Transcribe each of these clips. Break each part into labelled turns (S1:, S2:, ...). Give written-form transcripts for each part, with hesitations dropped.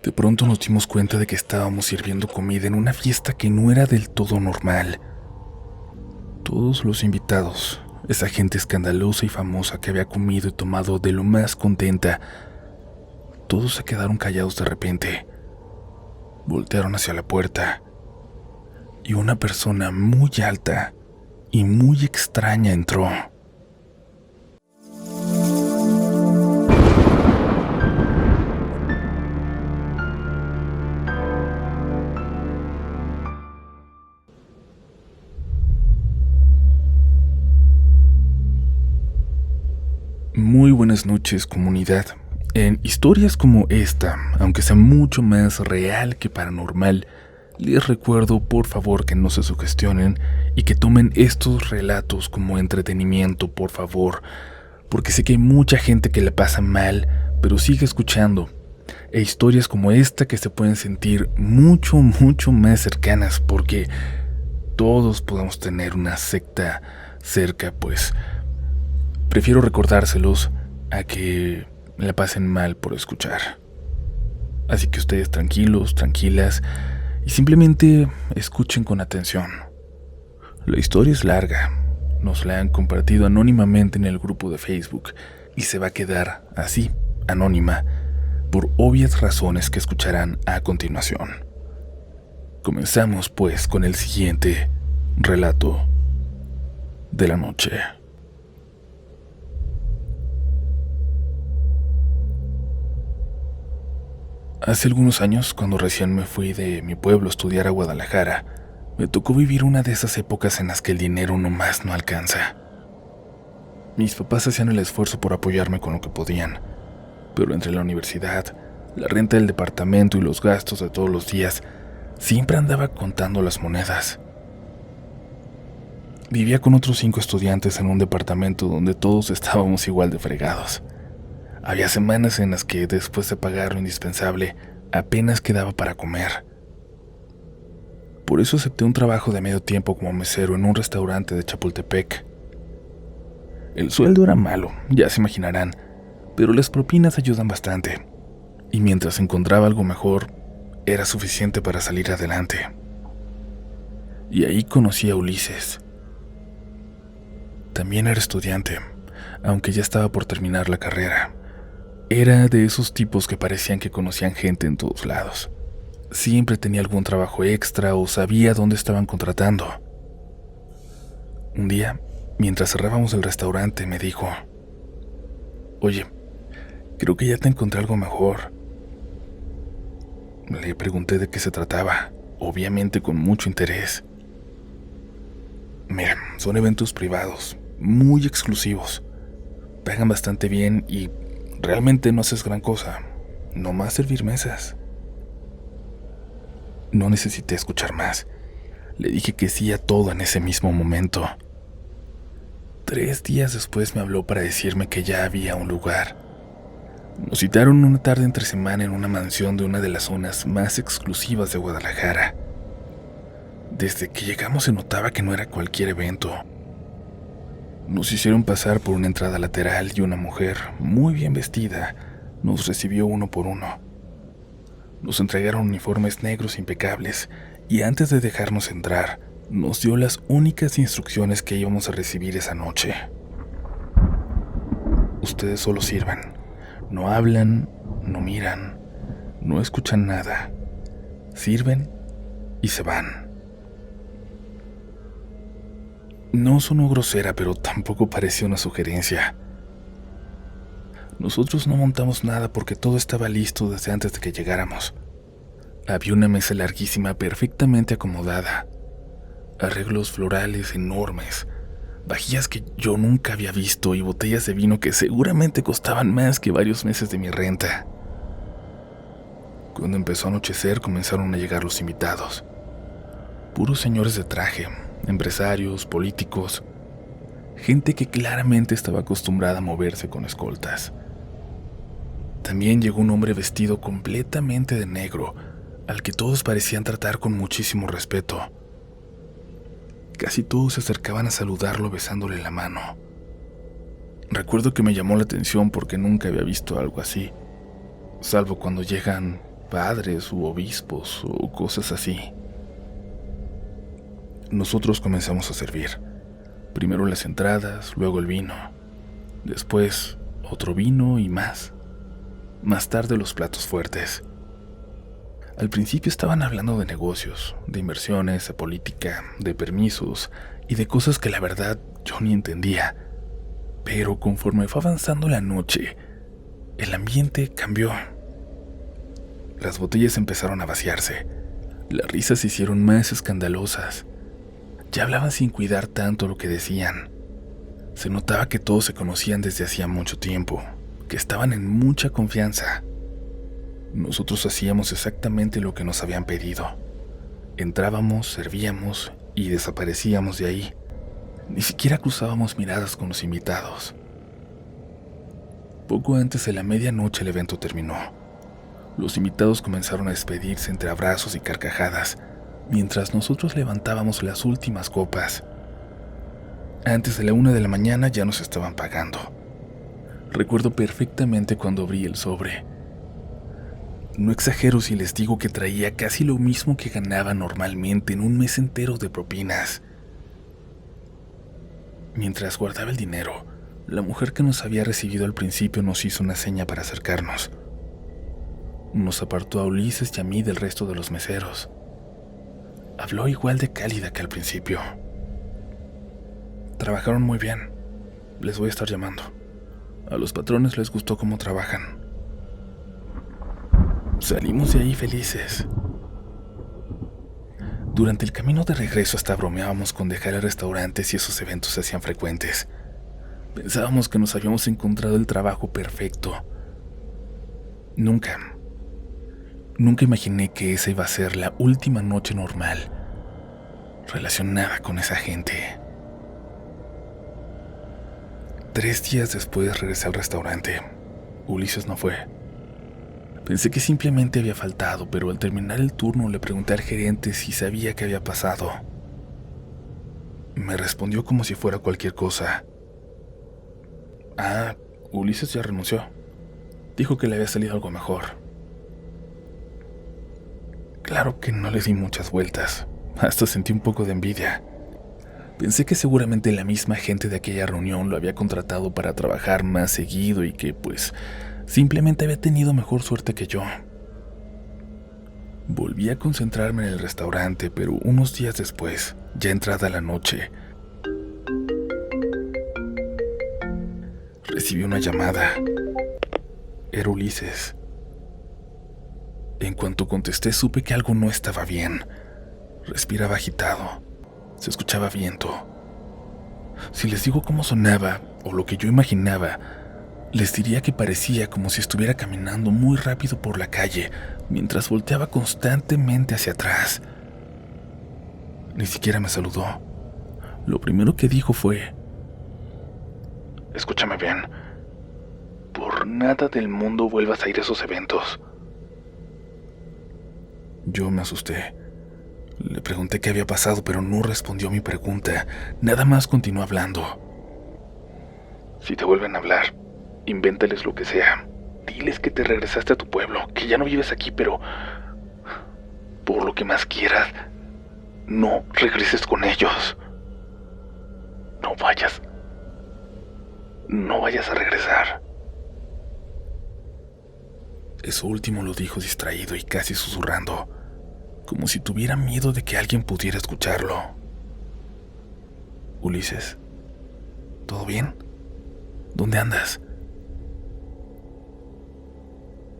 S1: De pronto nos dimos cuenta de que estábamos sirviendo comida en una fiesta que no era del todo normal. Todos los invitados, esa gente escandalosa y famosa que había comido y tomado de lo más contenta, todos se quedaron callados de repente. Voltearon hacia la puerta y una persona muy alta y muy extraña entró. Muy buenas noches, comunidad. En historias como esta, aunque sea mucho más real que paranormal, les recuerdo por favor que no se sugestionen y que tomen estos relatos como entretenimiento, por favor, porque sé que hay mucha gente que la pasa mal, pero sigue escuchando. E historias como esta que se pueden sentir mucho más cercanas, porque todos podemos tener una secta cerca, pues prefiero recordárselos a que la pasen mal por escuchar. Así que ustedes tranquilos, tranquilas, y simplemente escuchen con atención. La historia es larga, nos la han compartido anónimamente en el grupo de Facebook, y se va a quedar así, anónima, por obvias razones que escucharán a continuación. Comenzamos pues con el siguiente relato de la noche. Hace algunos años, cuando recién me fui de mi pueblo a estudiar a Guadalajara, me tocó vivir una de esas épocas en las que el dinero nomás no alcanza. Mis papás hacían el esfuerzo por apoyarme con lo que podían, pero entre la universidad, la renta del departamento y los gastos de todos los días, siempre andaba contando las monedas. Vivía con otros 5 estudiantes en un departamento donde todos estábamos igual de fregados. Había semanas en las que, después de pagar lo indispensable, apenas quedaba para comer. Por eso acepté un trabajo de medio tiempo como mesero en un restaurante de Chapultepec. El sueldo era malo, ya se imaginarán, pero las propinas ayudan bastante, y mientras encontraba algo mejor, era suficiente para salir adelante. Y ahí conocí a Ulises. También era estudiante, aunque ya estaba por terminar la carrera. Era de esos tipos que parecían que conocían gente en todos lados. Siempre tenía algún trabajo extra o sabía dónde estaban contratando. Un día, mientras cerrábamos el restaurante, me dijo: «Oye, creo que ya te encontré algo mejor». Le pregunté de qué se trataba, obviamente con mucho interés. «Mira, son eventos privados, muy exclusivos. Pagan bastante bien y realmente no haces gran cosa, nomás servir mesas». No necesité escuchar más. Le dije que sí a todo en ese mismo momento. 3 días después me habló para decirme que ya había un lugar. Nos citaron una tarde entre semana en una mansión de una de las zonas más exclusivas de Guadalajara. Desde que llegamos se notaba que no era cualquier evento. Nos hicieron pasar por una entrada lateral y una mujer, muy bien vestida, nos recibió uno por uno. Nos entregaron uniformes negros impecables y antes de dejarnos entrar, nos dio las únicas instrucciones que íbamos a recibir esa noche. Ustedes solo sirvan. No hablan, no miran, no escuchan nada. Sirven y se van. No sonó grosera, pero tampoco pareció una sugerencia. Nosotros no montamos nada porque todo estaba listo desde antes de que llegáramos. Había una mesa larguísima perfectamente acomodada, arreglos florales enormes, vajillas que yo nunca había visto y botellas de vino que seguramente costaban más que varios meses de mi renta. Cuando empezó a anochecer comenzaron a llegar los invitados. Puros señores de traje, empresarios, políticos, gente que claramente estaba acostumbrada a moverse con escoltas. También llegó un hombre vestido completamente de negro, al que todos parecían tratar con muchísimo respeto. Casi todos se acercaban a saludarlo besándole la mano. Recuerdo que me llamó la atención porque nunca había visto algo así, salvo cuando llegan padres u obispos o cosas así. Nosotros comenzamos a servir. Primero las entradas, luego el vino. Después otro vino y más. Más tarde los platos fuertes. Al principio estaban hablando de negocios, de inversiones, de política, de permisos y de cosas que la verdad yo ni entendía. Pero conforme fue avanzando la noche, el ambiente cambió. Las botellas empezaron a vaciarse. Las risas se hicieron más escandalosas. Ya hablaban sin cuidar tanto lo que decían. Se notaba que todos se conocían desde hacía mucho tiempo, que estaban en mucha confianza. Nosotros hacíamos exactamente lo que nos habían pedido. Entrábamos, servíamos y desaparecíamos de ahí. Ni siquiera cruzábamos miradas con los invitados. Poco antes de la medianoche el evento terminó. Los invitados comenzaron a despedirse entre abrazos y carcajadas, mientras nosotros levantábamos las últimas copas. Antes de la 1 de la mañana ya nos estaban pagando. Recuerdo perfectamente cuando abrí el sobre. No exagero si les digo que traía casi lo mismo que ganaba normalmente en un mes entero de propinas. Mientras guardaba el dinero, la mujer que nos había recibido al principio nos hizo una seña para acercarnos. Nos apartó a Ulises y a mí del resto de los meseros. Habló igual de cálida que al principio. Trabajaron muy bien. Les voy a estar llamando. A los patrones les gustó cómo trabajan. Salimos de ahí felices. Durante el camino de regreso hasta bromeábamos con dejar el restaurante si esos eventos se hacían frecuentes. Pensábamos que nos habíamos encontrado el trabajo perfecto. Nunca imaginé que esa iba a ser la última noche normal relacionada con esa gente. 3 días después regresé al restaurante. Ulises no fue. Pensé que simplemente había faltado, pero al terminar el turno le pregunté al gerente si sabía qué había pasado. Me respondió como si fuera cualquier cosa. Ulises ya renunció. Dijo que le había salido algo mejor. Claro que no le di muchas vueltas. Hasta sentí un poco de envidia. Pensé que seguramente la misma gente de aquella reunión lo había contratado para trabajar más seguido y que, pues, simplemente había tenido mejor suerte que yo. Volví a concentrarme en el restaurante, pero unos días después, ya entrada la noche, recibí una llamada. Era Ulises. En cuanto contesté, supe que algo no estaba bien. Respiraba agitado. Se escuchaba viento. Si les digo cómo sonaba, o lo que yo imaginaba, les diría que parecía como si estuviera caminando muy rápido por la calle, mientras volteaba constantemente hacia atrás. Ni siquiera me saludó. Lo primero que dijo fue: escúchame bien. Por nada del mundo vuelvas a ir a esos eventos. Yo me asusté. Le pregunté qué había pasado, pero no respondió a mi pregunta. Nada más continuó hablando. Si te vuelven a hablar, invéntales lo que sea. Diles que te regresaste a tu pueblo, que ya no vives aquí, pero por lo que más quieras, no regreses con ellos. No vayas a regresar. Eso último lo dijo distraído y casi susurrando, como si tuviera miedo de que alguien pudiera escucharlo. Ulises, ¿todo bien? ¿Dónde andas?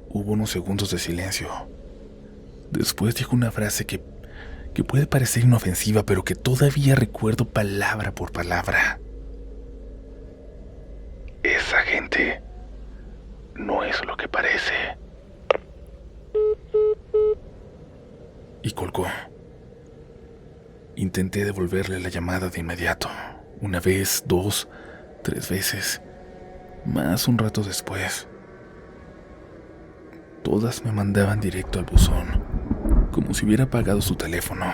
S1: Hubo unos segundos de silencio. Después dijo una frase que puede parecer inofensiva, pero que todavía recuerdo palabra por palabra. Esa gente no es lo que parece. Y colgó. Intenté devolverle la llamada de inmediato. 1 vez, 2, 3 veces. Más un rato después. Todas me mandaban directo al buzón, como si hubiera apagado su teléfono.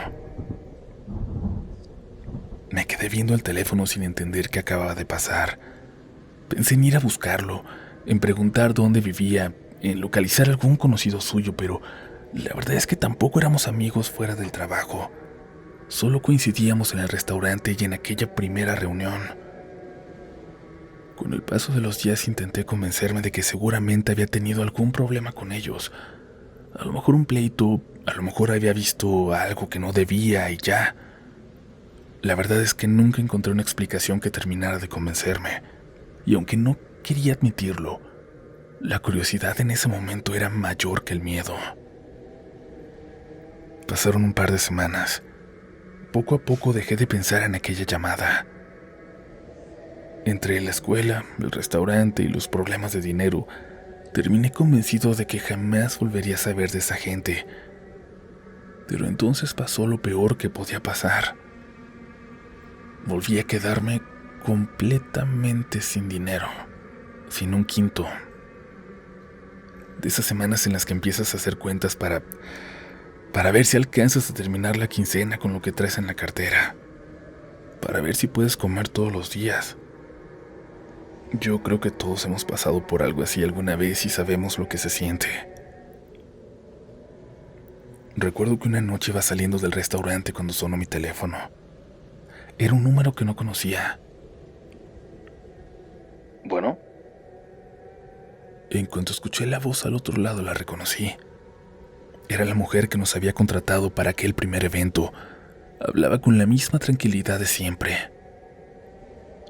S1: Me quedé viendo el teléfono sin entender qué acababa de pasar. Pensé en ir a buscarlo, en preguntar dónde vivía, en localizar a algún conocido suyo, pero la verdad es que tampoco éramos amigos fuera del trabajo. Solo coincidíamos en el restaurante y en aquella primera reunión. Con el paso de los días intenté convencerme de que seguramente había tenido algún problema con ellos. A lo mejor un pleito, a lo mejor había visto algo que no debía y ya. La verdad es que nunca encontré una explicación que terminara de convencerme. Y aunque no quería admitirlo, la curiosidad en ese momento era mayor que el miedo. Pasaron un par de semanas. Poco a poco dejé de pensar en aquella llamada. Entre la escuela, el restaurante y los problemas de dinero, terminé convencido de que jamás volvería a saber de esa gente. Pero entonces pasó lo peor que podía pasar. Volví a quedarme completamente sin dinero, sin un quinto. De esas semanas en las que empiezas a hacer cuentas para ver si alcanzas a terminar la quincena con lo que traes en la cartera, para ver si puedes comer todos los días. Yo creo que todos hemos pasado por algo así alguna vez y sabemos lo que se siente. Recuerdo que una noche iba saliendo del restaurante cuando sonó mi teléfono. Era un número que no conocía. ¿Bueno? En cuanto escuché la voz al otro lado, la reconocí. Era la mujer que nos había contratado para aquel primer evento. Hablaba con la misma tranquilidad de siempre.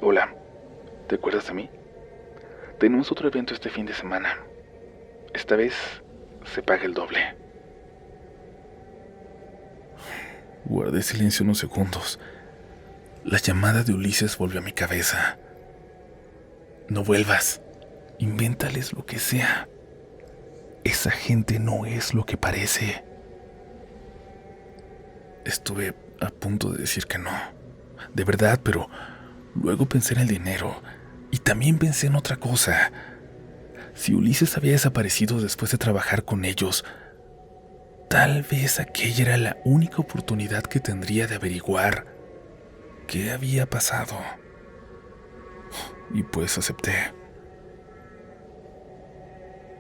S1: Hola, ¿te acuerdas de mí? Tenemos otro evento este fin de semana. Esta vez se paga el doble. Guardé silencio unos segundos. La llamada de Ulises volvió a mi cabeza. No vuelvas. Invéntales lo que sea. Esa gente no es lo que parece. Estuve a punto de decir que no. De verdad, pero luego pensé en el dinero. Y también pensé en otra cosa. Si Ulises había desaparecido después de trabajar con ellos, tal vez aquella era la única oportunidad que tendría de averiguar qué había pasado. Y pues acepté.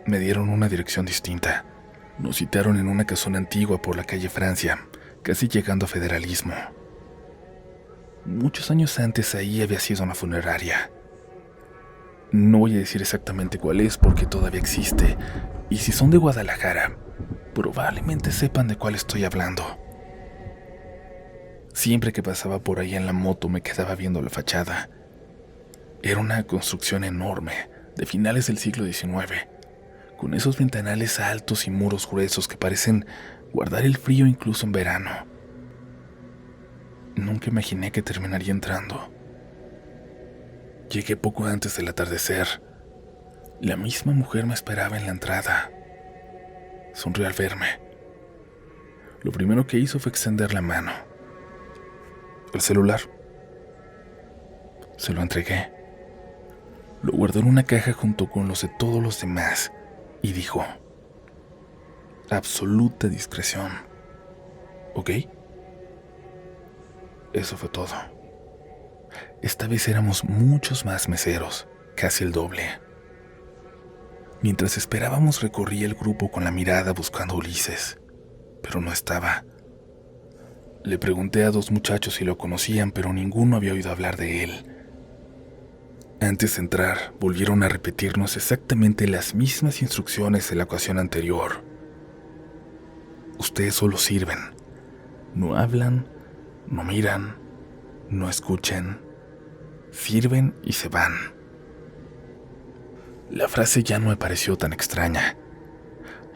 S1: Me dieron una dirección distinta. Nos citaron en una casona antigua por la calle Francia, casi llegando a Federalismo. Muchos años antes ahí había sido una funeraria. No voy a decir exactamente cuál es porque todavía existe, y si son de Guadalajara, probablemente sepan de cuál estoy hablando. Siempre que pasaba por ahí en la moto me quedaba viendo la fachada. Era una construcción enorme, de finales del siglo XIX, con esos ventanales altos y muros gruesos que parecen guardar el frío incluso en verano. Nunca imaginé que terminaría entrando. Llegué poco antes del atardecer. La misma mujer me esperaba en la entrada. Sonrió al verme. Lo primero que hizo fue extender la mano. El celular. Se lo entregué. Lo guardó en una caja junto con los de todos los demás y dijo: absoluta discreción. ¿Ok? Eso fue todo. Esta vez éramos muchos más meseros, casi el doble. Mientras esperábamos recorrí el grupo con la mirada buscando a Ulises, pero no estaba. Le pregunté a dos muchachos si lo conocían, pero ninguno había oído hablar de él. Antes de entrar, volvieron a repetirnos exactamente las mismas instrucciones de la ocasión anterior. Ustedes solo sirven. No hablan, no miran, no escuchan. Sirven y se van. La frase ya no me pareció tan extraña.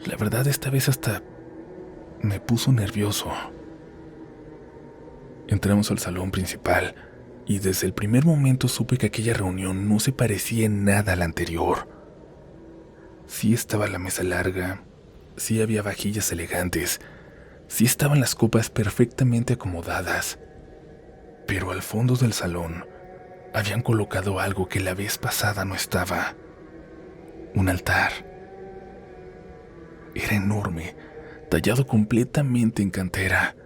S1: La verdad, esta vez hasta me puso nervioso. Entramos al salón principal y desde el primer momento supe que aquella reunión no se parecía en nada a la anterior. Sí estaba la mesa larga, sí había vajillas elegantes, sí estaban las copas perfectamente acomodadas, pero al fondo del salón habían colocado algo que la vez pasada no estaba: un altar. Era enorme, tallado completamente en cantera.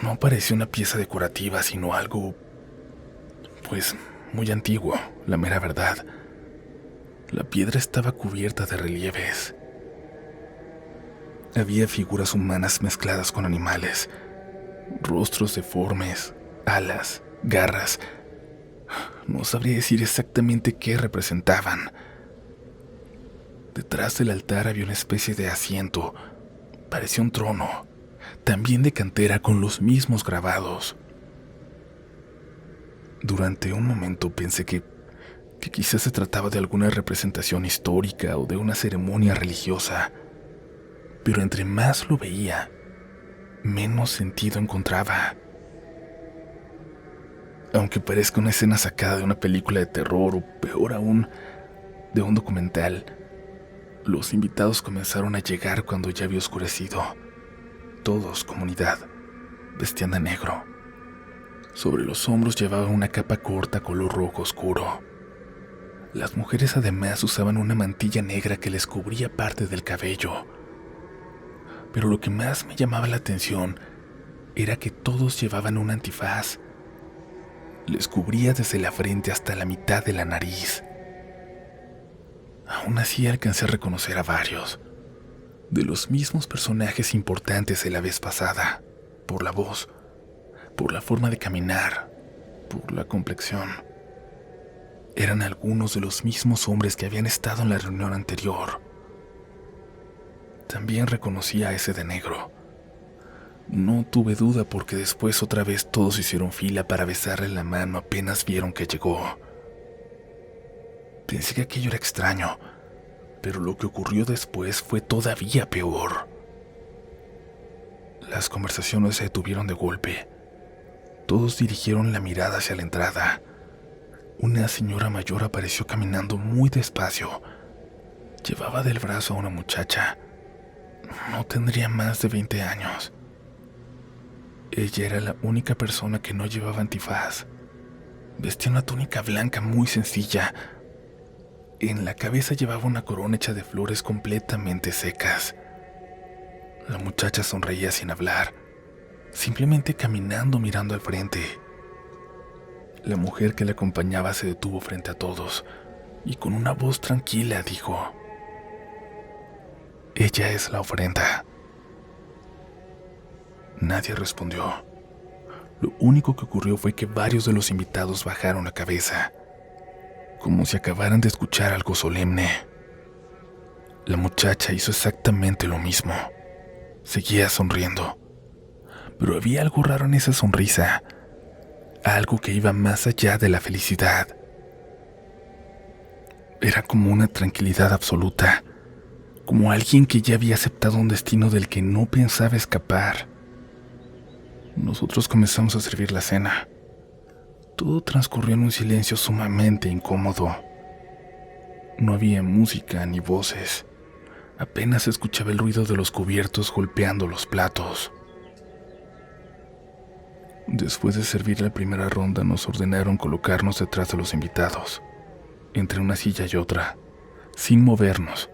S1: No parecía una pieza decorativa, sino algo, pues, muy antiguo, la mera verdad. La piedra estaba cubierta de relieves. Había figuras humanas mezcladas con animales, rostros deformes, alas, garras. No sabría decir exactamente qué representaban. Detrás del altar había una especie de asiento, parecía un trono, también de cantera con los mismos grabados. Durante un momento pensé que quizás se trataba de alguna representación histórica o de una ceremonia religiosa, pero entre más lo veía, menos sentido encontraba. Aunque parezca una escena sacada de una película de terror o peor aún, de un documental, los invitados comenzaron a llegar cuando ya había oscurecido. Todos, comunidad, vestían de negro. Sobre los hombros llevaban una capa corta color rojo oscuro. Las mujeres además usaban una mantilla negra que les cubría parte del cabello. Pero lo que más me llamaba la atención era que todos llevaban un antifaz. Les cubría desde la frente hasta la mitad de la nariz. Aún así alcancé a reconocer a varios, de los mismos personajes importantes de la vez pasada, por la voz, por la forma de caminar, por la complexión. Eran algunos de los mismos hombres que habían estado en la reunión anterior. También reconocí a ese de negro. No tuve duda porque después otra vez todos hicieron fila para besarle la mano apenas vieron que llegó. Pensé que aquello era extraño, pero lo que ocurrió después fue todavía peor. Las conversaciones se detuvieron de golpe. Todos dirigieron la mirada hacia la entrada. Una señora mayor apareció caminando muy despacio. Llevaba del brazo a una muchacha. No tendría más de 20 años. Ella era la única persona que no llevaba antifaz. Vestía una túnica blanca muy sencilla. En la cabeza llevaba una corona hecha de flores completamente secas. La muchacha sonreía sin hablar, simplemente caminando mirando al frente. La mujer que la acompañaba se detuvo frente a todos y con una voz tranquila dijo: «Ella es la ofrenda». Nadie respondió. Lo único que ocurrió fue que varios de los invitados bajaron la cabeza, como si acabaran de escuchar algo solemne. La muchacha hizo exactamente lo mismo. Seguía sonriendo, pero había algo raro en esa sonrisa, algo que iba más allá de la felicidad. Era como una tranquilidad absoluta, como alguien que ya había aceptado un destino del que no pensaba escapar. Nosotros comenzamos a servir la cena. Todo transcurrió en un silencio sumamente incómodo. No había música ni voces. Apenas se escuchaba el ruido de los cubiertos golpeando los platos. Después de servir la primera ronda, nos ordenaron colocarnos detrás de los invitados, entre una silla y otra, sin movernos,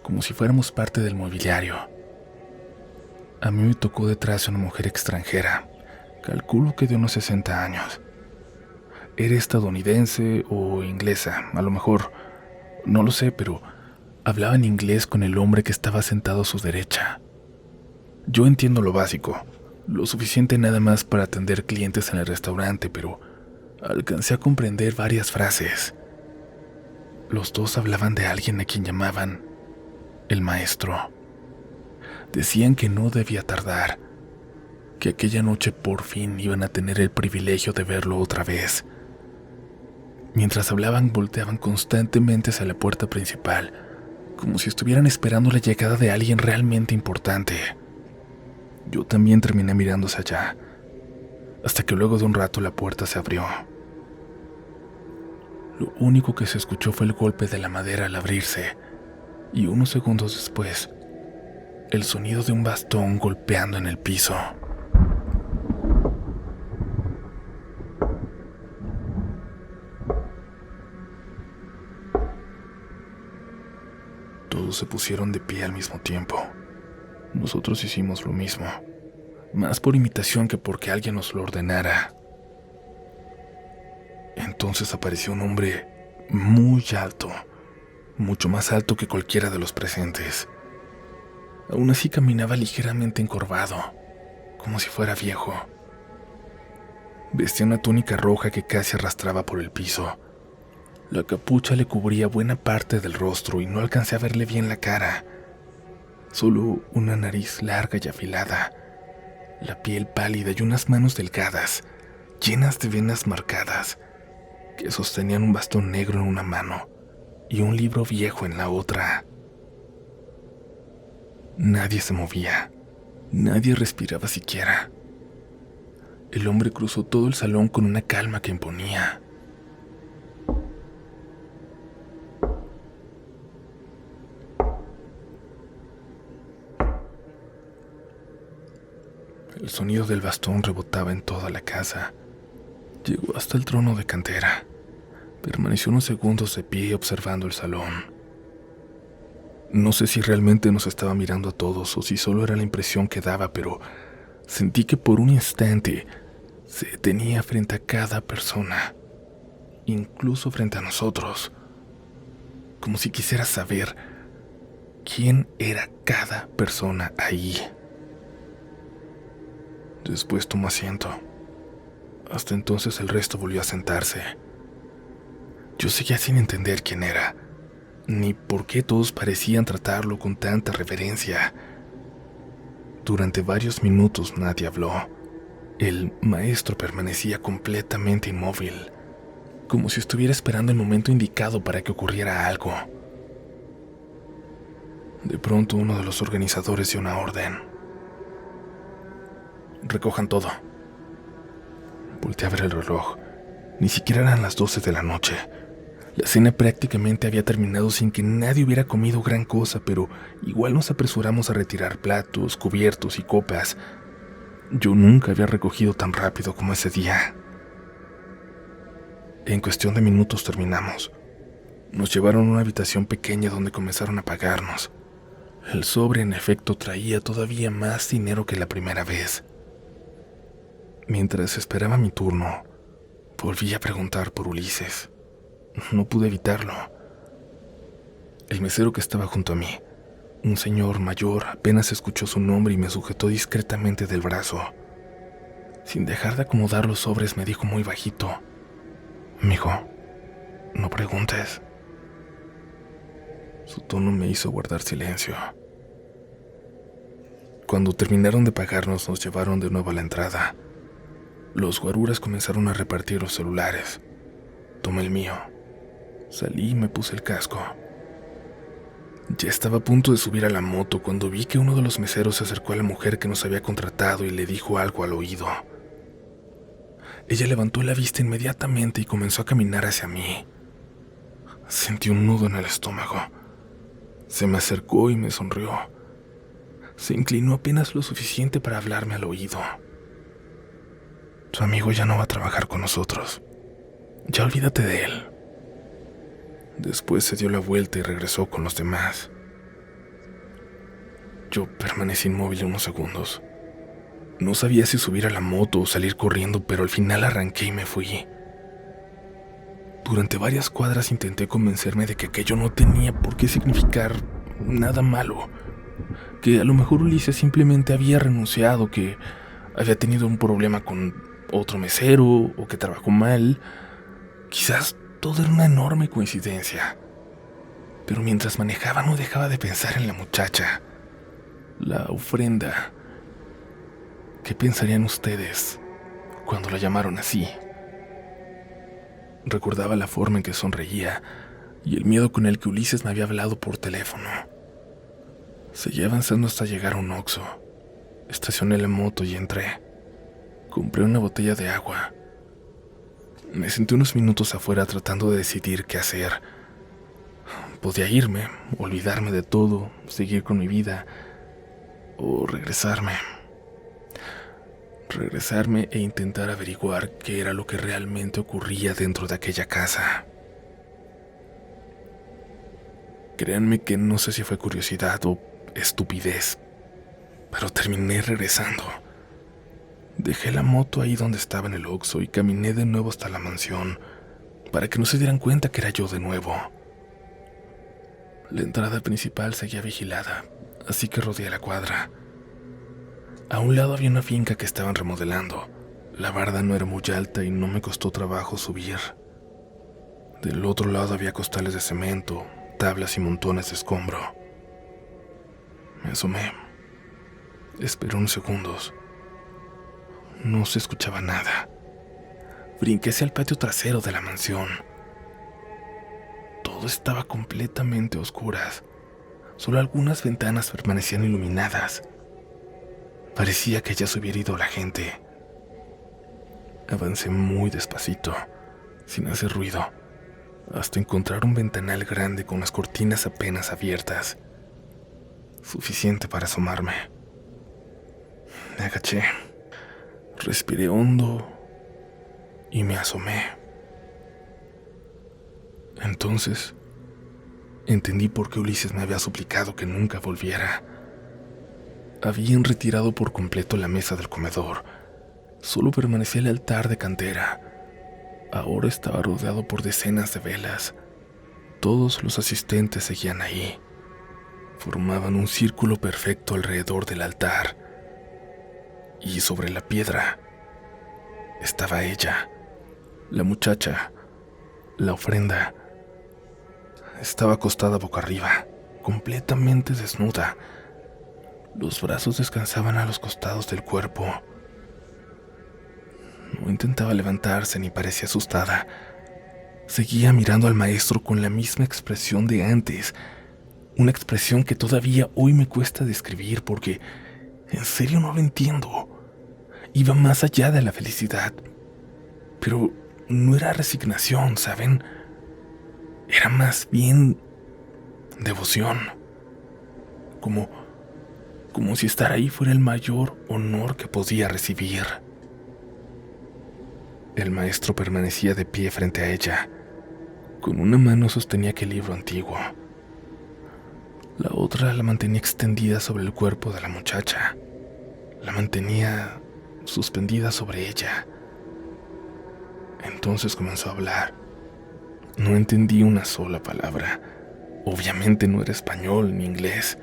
S1: como si fuéramos parte del mobiliario. A mí me tocó detrás de una mujer extranjera, calculo que de unos 60 años. Era estadounidense o inglesa, a lo mejor, no lo sé, pero hablaba en inglés con el hombre que estaba sentado a su derecha. Yo entiendo lo básico, lo suficiente nada más para atender clientes en el restaurante, pero alcancé a comprender varias frases. Los dos hablaban de alguien a quien llamaban el maestro. Decían que no debía tardar, que aquella noche por fin iban a tener el privilegio de verlo otra vez. Mientras hablaban, volteaban constantemente hacia la puerta principal, como si estuvieran esperando la llegada de alguien realmente importante. Yo también terminé mirando hacia allá, hasta que luego de un rato la puerta se abrió. Lo único que se escuchó fue el golpe de la madera al abrirse, y unos segundos después, el sonido de un bastón golpeando en el piso. Todos se pusieron de pie al mismo tiempo. Nosotros hicimos lo mismo, más por imitación que porque alguien nos lo ordenara. Entonces apareció un hombre muy alto, mucho más alto que cualquiera de los presentes. Aún así caminaba ligeramente encorvado, como si fuera viejo. Vestía una túnica roja que casi arrastraba por el piso. La capucha le cubría buena parte del rostro y no alcancé a verle bien la cara. Solo una nariz larga y afilada, la piel pálida y unas manos delgadas, llenas de venas marcadas, que sostenían un bastón negro en una mano y un libro viejo en la otra. Nadie se movía, nadie respiraba siquiera. El hombre cruzó todo el salón con una calma que imponía. El sonido del bastón rebotaba en toda la casa. Llegó hasta el trono de cantera. Permaneció unos segundos de pie observando el salón. No sé si realmente nos estaba mirando a todos o si solo era la impresión que daba, pero sentí que por un instante se detenía frente a cada persona, incluso frente a nosotros, como si quisiera saber quién era cada persona ahí. Después tomó asiento. Hasta entonces el resto volvió a sentarse. Yo seguía sin entender quién era, ni por qué todos parecían tratarlo con tanta reverencia. Durante varios minutos nadie habló. El maestro permanecía completamente inmóvil, como si estuviera esperando el momento indicado para que ocurriera algo. De pronto uno de los organizadores dio una orden. «Recojan todo». Volteé a ver el reloj. Ni siquiera eran las 12 de la noche. La cena prácticamente había terminado sin que nadie hubiera comido gran cosa, pero igual nos apresuramos a retirar platos, cubiertos y copas. Yo nunca había recogido tan rápido como ese día. En cuestión de minutos terminamos. Nos llevaron a una habitación pequeña donde comenzaron a pagarnos. El sobre, en efecto, traía todavía más dinero que la primera vez. Mientras esperaba mi turno, volví a preguntar por Ulises. No pude evitarlo. El mesero que estaba junto a mí, un señor mayor, apenas escuchó su nombre y me sujetó discretamente del brazo. Sin dejar de acomodar los sobres, me dijo muy bajito: «Mijo, no preguntes». Su tono me hizo guardar silencio. Cuando terminaron de pagarnos, nos llevaron de nuevo a la entrada. Los guaruras comenzaron a repartir los celulares. Tomé el mío. Salí y me puse el casco. Ya estaba a punto de subir a la moto cuando vi que uno de los meseros se acercó a la mujer que nos había contratado y le dijo algo al oído. Ella levantó la vista inmediatamente y comenzó a caminar hacia mí. Sentí un nudo en el estómago. Se me acercó y me sonrió. Se inclinó apenas lo suficiente para hablarme al oído. «Tu amigo ya no va a trabajar con nosotros. Ya olvídate de él». Después se dio la vuelta y regresó con los demás. Yo permanecí inmóvil unos segundos. No sabía si subir a la moto o salir corriendo, pero al final arranqué y me fui. Durante varias cuadras intenté convencerme de que aquello no tenía por qué significar nada malo, que a lo mejor Ulises simplemente había renunciado, que había tenido un problema con otro mesero o que trabajó mal. Quizás todo era una enorme coincidencia. Pero mientras manejaba no dejaba de pensar en la muchacha, la ofrenda. ¿Qué pensarían ustedes cuando la llamaron así? Recordaba la forma en que sonreía y el miedo con el que Ulises me había hablado por teléfono. Seguí avanzando hasta llegar a un Oxxo. Estacioné la moto y entré. Compré una botella de agua. Me senté unos minutos afuera tratando de decidir qué hacer. Podía irme, olvidarme de todo, seguir con mi vida, o regresarme. Regresarme e intentar averiguar qué era lo que realmente ocurría dentro de aquella casa. Créanme que no sé si fue curiosidad o estupidez, pero terminé regresando. Dejé la moto ahí donde estaba en el Oxxo y caminé de nuevo hasta la mansión para que no se dieran cuenta que era yo de nuevo. La entrada principal seguía vigilada, así que rodeé la cuadra. A un lado había una finca que estaban remodelando. La barda no era muy alta y no me costó trabajo subir. Del otro lado había costales de cemento, tablas y montones de escombro. Me asomé. Esperé unos segundos. No se escuchaba nada. Brinqué hacia el patio trasero de la mansión. Todo estaba completamente a oscuras. Solo algunas ventanas permanecían iluminadas. Parecía que ya se hubiera ido la gente. Avancé muy despacito, sin hacer ruido, hasta encontrar un ventanal grande con las cortinas apenas abiertas. Suficiente para asomarme. Me agaché, respiré hondo y me asomé. Entonces, entendí por qué Ulises me había suplicado que nunca volviera. Habían retirado por completo la mesa del comedor. Solo permanecía el altar de cantera. Ahora estaba rodeado por decenas de velas. Todos los asistentes seguían ahí. Formaban un círculo perfecto alrededor del altar. Y sobre la piedra estaba ella, la muchacha, la ofrenda. Estaba acostada boca arriba, completamente desnuda. Los brazos descansaban a los costados del cuerpo. No intentaba levantarse ni parecía asustada. Seguía mirando al maestro con la misma expresión de antes. Una expresión que todavía hoy me cuesta describir porque en serio no lo entiendo. Iba más allá de la felicidad. Pero no era resignación, ¿saben? Era más bien devoción. Como si estar ahí fuera el mayor honor que podía recibir. El maestro permanecía de pie frente a ella. Con una mano sostenía aquel libro antiguo. La otra la mantenía extendida sobre el cuerpo de la muchacha. La mantenía suspendida sobre ella. Entonces comenzó a hablar. No entendí una sola palabra. Obviamente no era español ni inglés.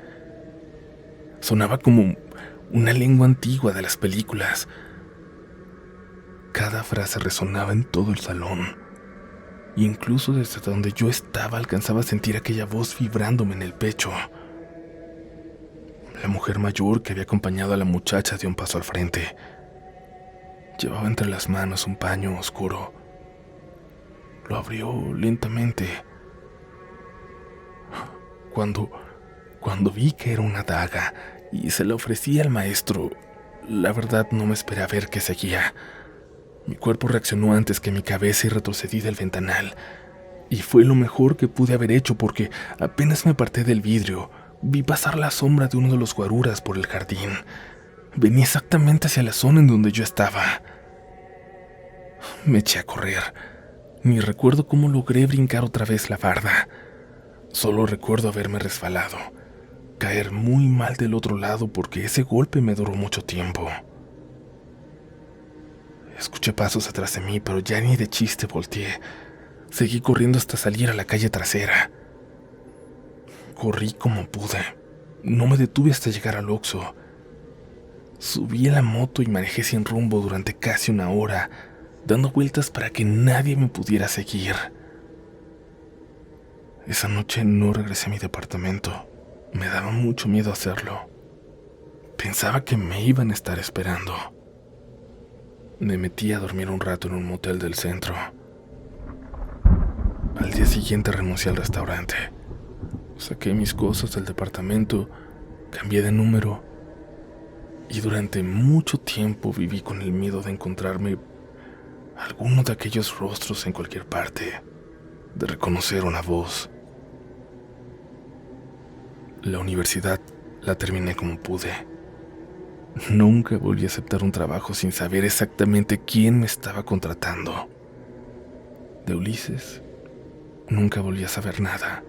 S1: Sonaba como una lengua antigua de las películas. Cada frase resonaba en todo el salón. Incluso desde donde yo estaba alcanzaba a sentir aquella voz vibrándome en el pecho. La mujer mayor que había acompañado a la muchacha dio un paso al frente. Llevaba entre las manos un paño oscuro. Lo abrió lentamente. Cuando vi que era una daga y se la ofrecía al maestro, la verdad no me esperé a ver qué seguía. Mi cuerpo reaccionó antes que mi cabeza y retrocedí del ventanal. Y fue lo mejor que pude haber hecho porque apenas me aparté del vidrio, vi pasar la sombra de uno de los guaruras por el jardín. Venía exactamente hacia la zona en donde yo estaba. Me eché a correr. Ni recuerdo cómo logré brincar otra vez la barda. Solo recuerdo haberme resbalado, caer muy mal del otro lado porque ese golpe me duró mucho tiempo. Escuché pasos atrás de mí, pero ya ni de chiste volteé. Seguí corriendo hasta salir a la calle trasera. Corrí como pude. No me detuve hasta llegar al Oxxo. Subí a la moto y manejé sin rumbo durante casi una hora, dando vueltas para que nadie me pudiera seguir. Esa noche no regresé a mi departamento. Me daba mucho miedo hacerlo. Pensaba que me iban a estar esperando. Me metí a dormir un rato en un motel del centro. Al día siguiente renuncié al restaurante. Saqué mis cosas del departamento, cambié de número y durante mucho tiempo viví con el miedo de encontrarme alguno de aquellos rostros en cualquier parte, de reconocer una voz. La universidad la terminé como pude. Nunca volví a aceptar un trabajo sin saber exactamente quién me estaba contratando. De Ulises, nunca volví a saber nada.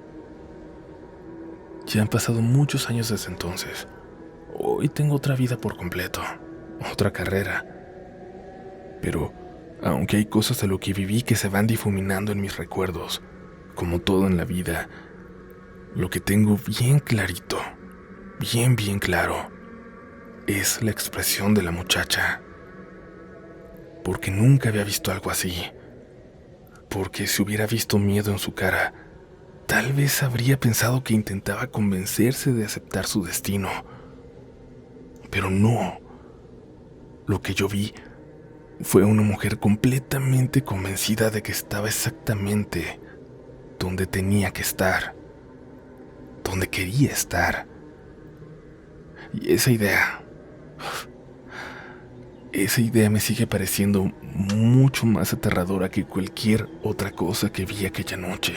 S1: Ya han pasado muchos años desde entonces. Hoy tengo otra vida por completo, otra carrera. Pero, aunque hay cosas de lo que viví que se van difuminando en mis recuerdos, como todo en la vida, Lo que tengo bien clarito, bien claro, es la expresión de la muchacha. Porque nunca había visto algo así. Porque si hubiera visto miedo en su cara, tal vez habría pensado que intentaba convencerse de aceptar su destino. Pero no. Lo que yo vi fue una mujer completamente convencida de que estaba exactamente donde tenía que estar, donde quería estar. Y esa idea me sigue pareciendo mucho más aterradora que cualquier otra cosa que vi aquella noche.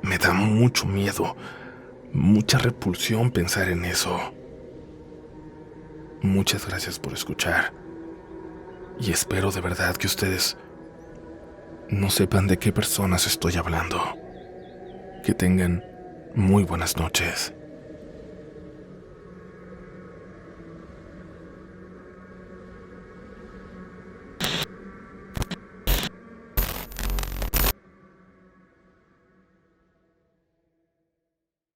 S1: Me da mucho miedo, mucha repulsión pensar en eso. Muchas gracias por escuchar. Y espero de verdad que ustedes no sepan de qué personas estoy hablando. Que tengan muy buenas noches.